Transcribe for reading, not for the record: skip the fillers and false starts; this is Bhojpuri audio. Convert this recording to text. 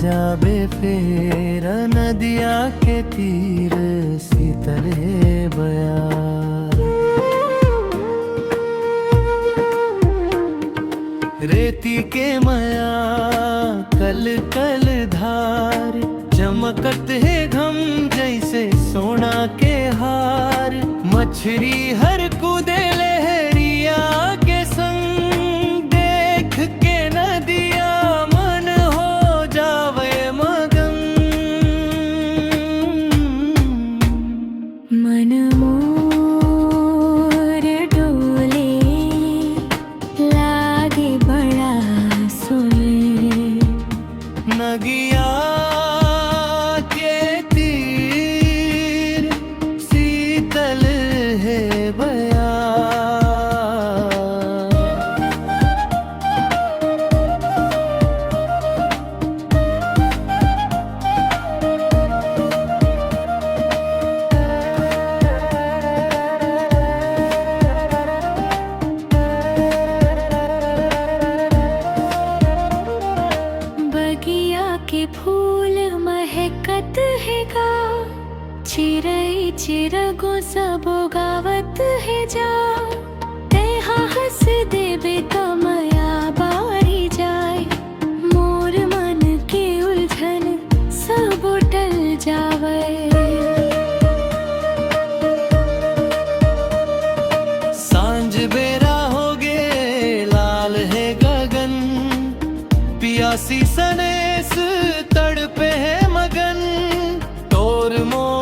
जाबे फेर नदिया के तीर शीतल है बयार। रेती के मया कल कल धार, चमकत है घम जैसे सोना के हार। मछरी हर कूदे लहरिया के संग, देख के नदिया मन हो जावे मगन। मन मोर डोले लागे बड़ा सोले। नगिया के तीर शीतल है बयार। बगिया के फूल महकत है गा, चिरई चिरगो सब गावत है जा। तेहा हंस देवे तो मया बारी जाए, मोर मन के उलझन सब टल जावे। सांझ बेरा हो गे लाल है गगन, पियासी सनेस तड़पे है मगन। तोर मोर